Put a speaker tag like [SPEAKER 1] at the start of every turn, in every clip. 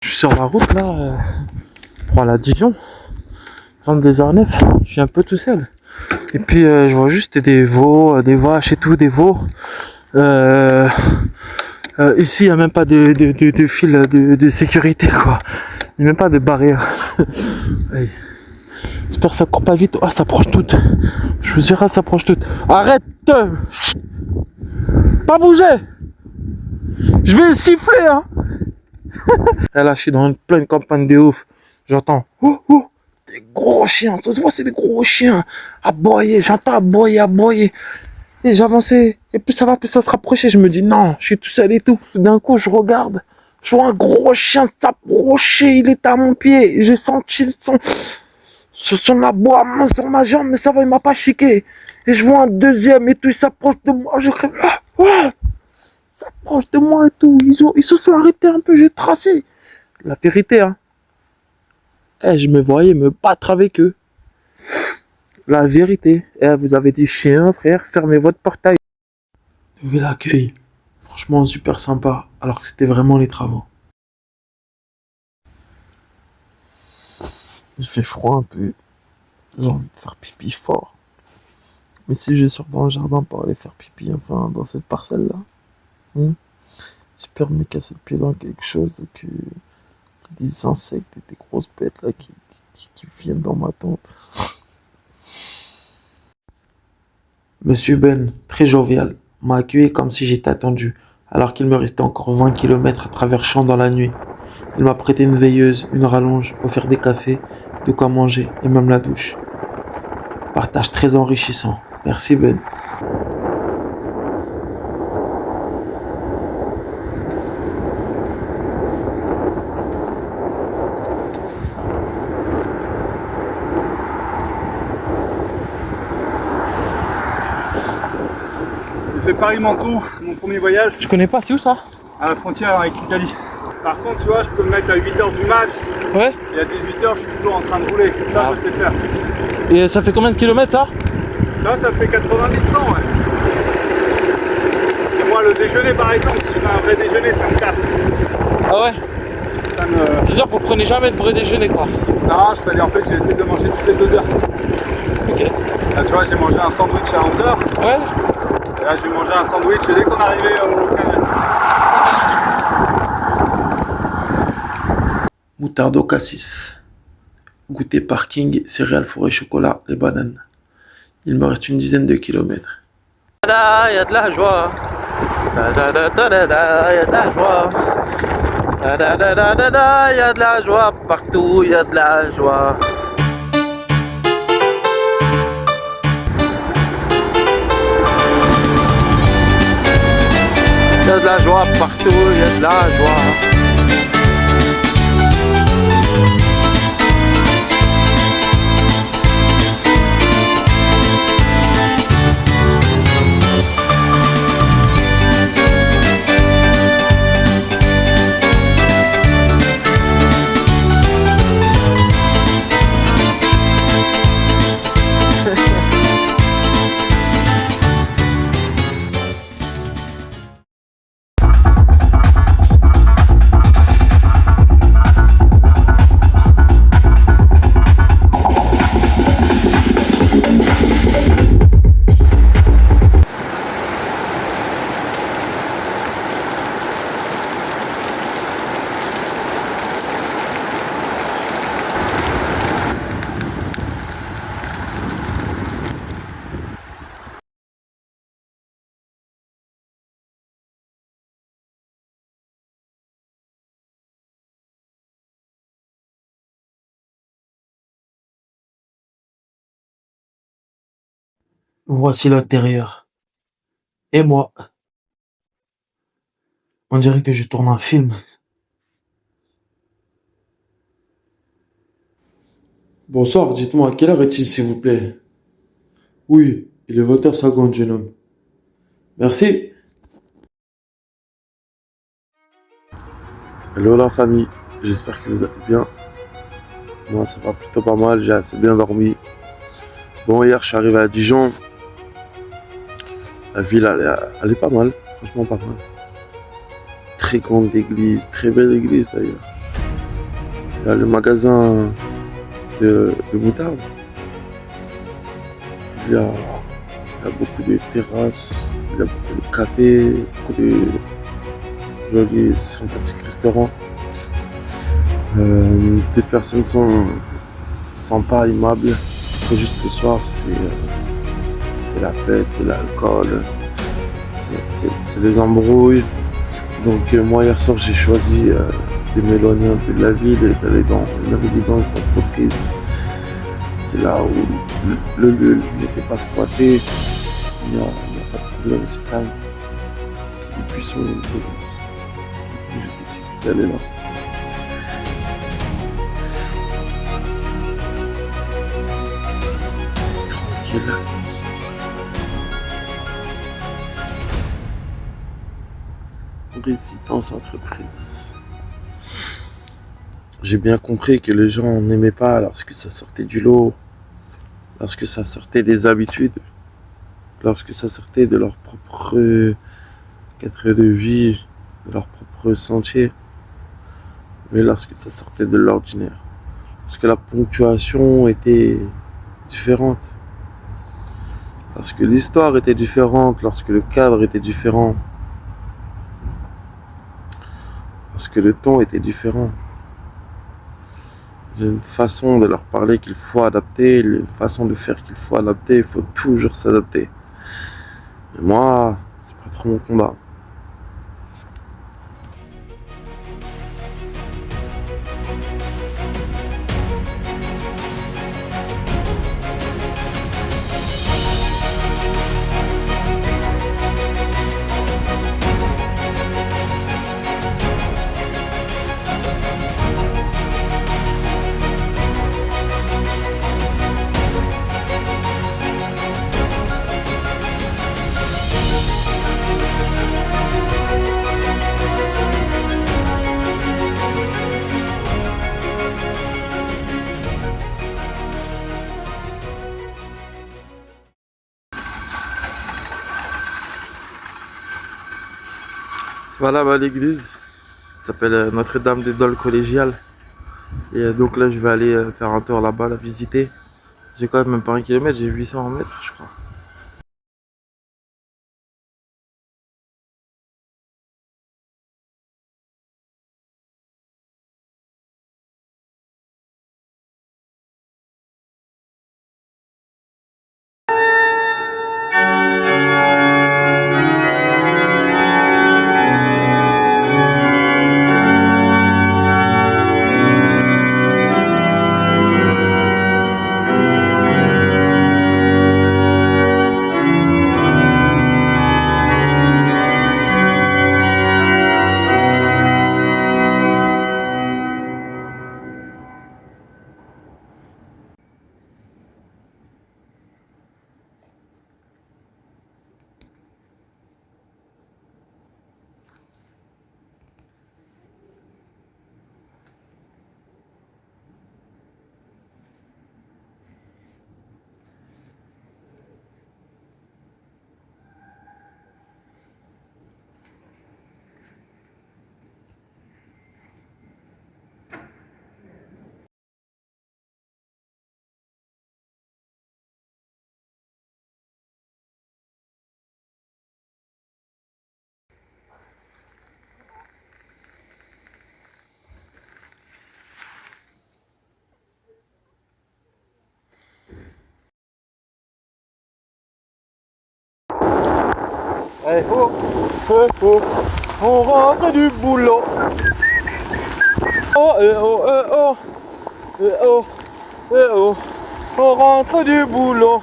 [SPEAKER 1] suis sur la route là, pour aller à Dijon, 22h09, je suis un peu tout seul. Et puis je vois juste des veaux, des vaches et tout, des veaux. Ici, il n'y a même pas de fil de sécurité, quoi. Il n'y a même pas de barrière. J'espère que ça court pas vite. Ah, ça approche toutes. Je vous dirai, ça approche toutes. Arrête! Pas bouger! Je vais siffler, hein! Et là, je suis dans une pleine campagne de ouf. J'entends. Des gros chiens. Ça se voit, c'est des gros chiens. Aboyer. J'entends aboyer. Et j'avançais. Et plus ça va, plus ça se rapprochait. Je me dis, non, je suis tout seul et tout. D'un coup, je regarde. Je vois un gros chien s'approcher. Il était à mon pied. J'ai senti son aboiement sur ma jambe, mais ça va, il m'a pas chiqué. Et je vois un deuxième et tout. Il s'approche de moi. Je crie, il s'approche de moi et tout. Ils se sont arrêtés un peu. J'ai tracé. La vérité, hein. Je me voyais me battre avec eux. La vérité. Vous avez dit chien, frère, fermez votre portail. Vu l'accueil. Franchement, super sympa. Alors que c'était vraiment les travaux. Il fait froid un peu. J'ai envie de faire pipi fort. Mais si je sors dans le jardin pour aller faire pipi, enfin, dans cette parcelle-là, j'ai peur de me casser le pied dans quelque chose ou que des insectes et des grosses bêtes là qui viennent dans ma tente. Monsieur Ben, très jovial, m'a accueilli comme si j'étais attendu, alors qu'il me restait encore 20 km à travers champs dans la nuit. Il m'a prêté une veilleuse, une rallonge, offert des cafés, de quoi manger et même la douche. Partage très enrichissant. Merci Ben.
[SPEAKER 2] J'ai fait Paris-Menton, mon premier voyage.
[SPEAKER 1] Je connais pas, c'est où ça?
[SPEAKER 2] À la frontière avec l'Italie. Par contre, tu vois, je peux me mettre à 8h du mat.
[SPEAKER 1] Ouais.
[SPEAKER 2] Et à 18h, je suis toujours en train de rouler. Ça, je sais faire.
[SPEAKER 1] Et ça fait combien de kilomètres ça?
[SPEAKER 2] Ça fait 90-100, ouais. Parce que moi, le déjeuner, par exemple, si je fais un vrai déjeuner, ça me casse.
[SPEAKER 1] Ah ouais?
[SPEAKER 2] Ça me...
[SPEAKER 1] C'est-à-dire que vous prenez jamais de vrai déjeuner, quoi?
[SPEAKER 2] Non, en fait, j'essaie de manger toutes les 2 heures.
[SPEAKER 1] Ok.
[SPEAKER 2] Là, tu vois, j'ai mangé un sandwich à 11h.
[SPEAKER 1] Ouais.
[SPEAKER 2] Et là, j'ai mangé un sandwich dès qu'on arrivait au canal.
[SPEAKER 1] Moutarde au cassis. Goûter parking, céréales, fourré, chocolat, les bananes. Il me reste une dizaine de kilomètres. Il y a de la joie. Il y a de la joie. Il y a de la joie partout, il y a de la joie. Il y a de la joie partout, il y a de la joie. Voici l'intérieur. Et moi, on dirait que je tourne un film. Bonsoir, dites-moi, à quelle heure est-il, s'il vous plaît? Oui, il est 20h50, jeune homme. Merci. Hello la famille, j'espère que vous allez bien. Moi, ça va plutôt pas mal, j'ai assez bien dormi. Bon, hier, je suis arrivé à Dijon. La ville, elle est pas mal, franchement pas mal. Très grande église, très belle église d'ailleurs. Il y a le magasin de moutarde. Il y a beaucoup de terrasses, il y a beaucoup de cafés, beaucoup de jolis, sympathiques restaurants. Des personnes sont sympas, aimables. Et juste le soir, c'est la fête, c'est l'alcool, c'est les embrouilles. Donc moi hier soir j'ai choisi de m'éloigner un peu de la ville et d'aller dans une résidence d'entreprise. C'est là où le lieu n'était pas squatté, il n'y a pas de problème, c'est calme. Et puis j'ai décidé d'aller là. Tranquille. Résidence entreprise. J'ai bien compris que les gens n'aimaient pas lorsque ça sortait du lot, lorsque ça sortait des habitudes, lorsque ça sortait de leur propre cadre de vie, de leur propre sentier, mais lorsque ça sortait de l'ordinaire. Parce que la ponctuation était différente, lorsque l'histoire était différente, lorsque le cadre était différent, lorsque le ton était différent. Il y a une façon de leur parler qu'il faut adapter, une façon de faire qu'il faut adapter, il faut toujours s'adapter. Mais moi, c'est pas trop mon combat. Voilà l'église, ça s'appelle Notre-Dame des Dols collégiales. Et donc là je vais aller faire un tour là-bas, la visiter. J'ai quand même pas 1 kilomètre, j'ai 800 mètres je crois. Hey, oh, oh, oh, on rentre du boulot. Oh, oh, oh, oh, oh, on rentre du boulot.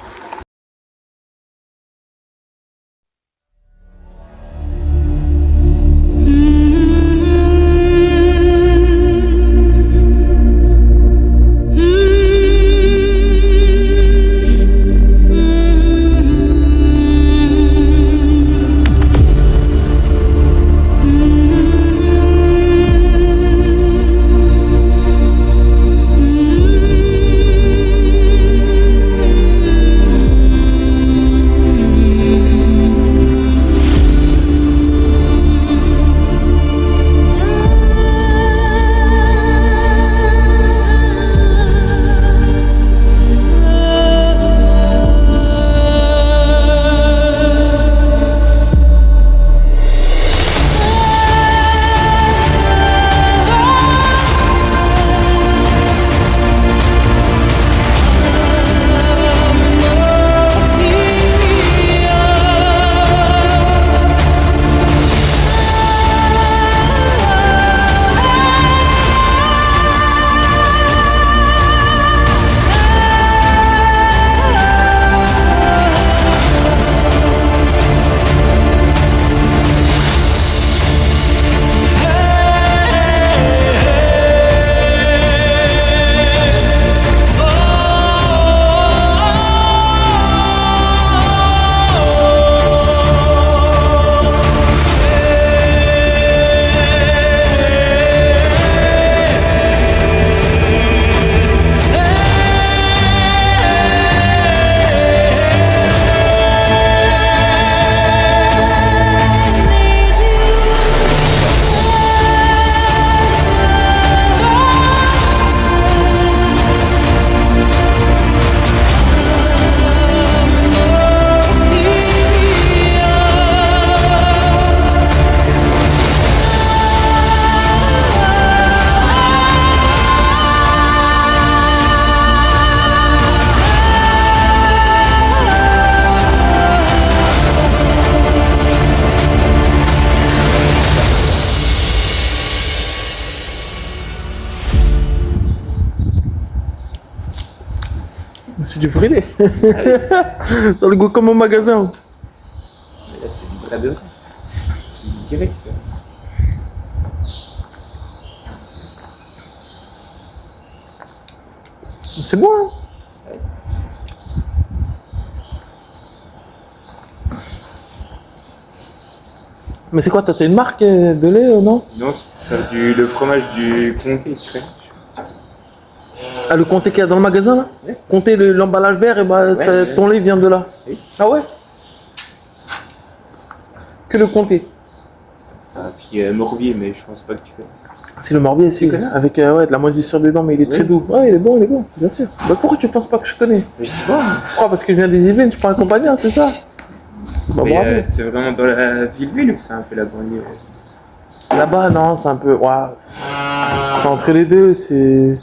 [SPEAKER 1] C'est du vrai lait. Ça a le goût comme au magasin.
[SPEAKER 3] Mais là, c'est du vrai de vrai. C'est direct.
[SPEAKER 1] C'est bon, hein. Mais c'est quoi, toi, t'as une marque de lait, non?
[SPEAKER 3] Non, c'est pour faire le fromage du comté, tu connais?
[SPEAKER 1] Ah, le comté qu'il y a dans le magasin, là?
[SPEAKER 3] Ouais.
[SPEAKER 1] Comté, l'emballage vert, et bah,
[SPEAKER 3] Ouais.
[SPEAKER 1] ton lait vient de là.
[SPEAKER 3] Oui.
[SPEAKER 1] Ah ouais? Que le comté.
[SPEAKER 3] Ah, puis Morbier, mais je pense pas que tu connaisses.
[SPEAKER 1] C'est le Morbier, si.
[SPEAKER 3] connais?
[SPEAKER 1] Avec ouais, de la moisissure dedans, mais il est
[SPEAKER 3] Oui.
[SPEAKER 1] très doux. Ouais, il est bon, bien sûr. Bah, pourquoi tu penses pas que je connais?
[SPEAKER 3] Je sais pas.
[SPEAKER 1] Pourquoi? Parce que je viens des Yvelines, je prends un compagnon, c'est ça? Bah,
[SPEAKER 3] Mais
[SPEAKER 1] bravo.
[SPEAKER 3] c'est vraiment dans la ville ou c'est un peu la banlieue?
[SPEAKER 1] Là-bas, non, c'est un peu. Ouais. C'est entre les deux, c'est.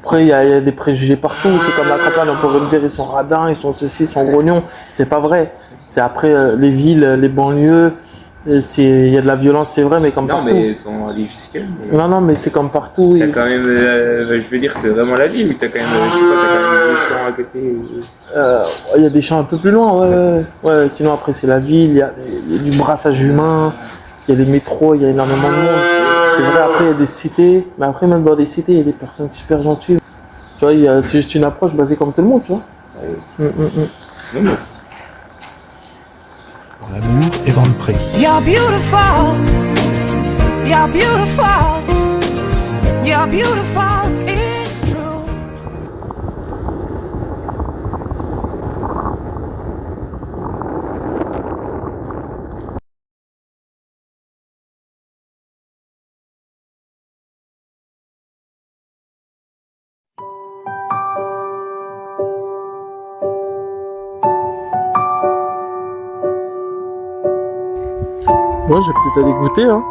[SPEAKER 1] Après, il y a des préjugés partout. C'est comme la campagne, on pourrait me dire ils sont radins, ils sont ceci, ils sont grognons. C'est pas vrai. C'est après les villes, les banlieues. Il y a de la violence, c'est vrai, mais comme
[SPEAKER 3] Non,
[SPEAKER 1] partout.
[SPEAKER 3] mais ils sont allés jusqu'à.
[SPEAKER 1] Non, mais c'est comme partout.
[SPEAKER 3] T'as quand même, je veux dire, c'est vraiment la ville, t'as quand même, je sais pas, t'as quand même des champs à côté.
[SPEAKER 1] Il y a des champs un peu plus loin, ouais. Sinon, après, c'est la ville, il y a du brassage humain, il y a les métros, il y a énormément de monde. C'est vrai, après, il y a des cités, mais après, même dans des cités, il y a des personnes super gentilles. Tu vois, c'est juste une approche basée comme tout le monde, tu vois.
[SPEAKER 3] Non, mais
[SPEAKER 4] L'amour est vent de près.
[SPEAKER 5] You're beautiful. You're beautiful. You're beautiful. It's true.
[SPEAKER 1] Moi, j'ai peut-être à dégoûter, hein.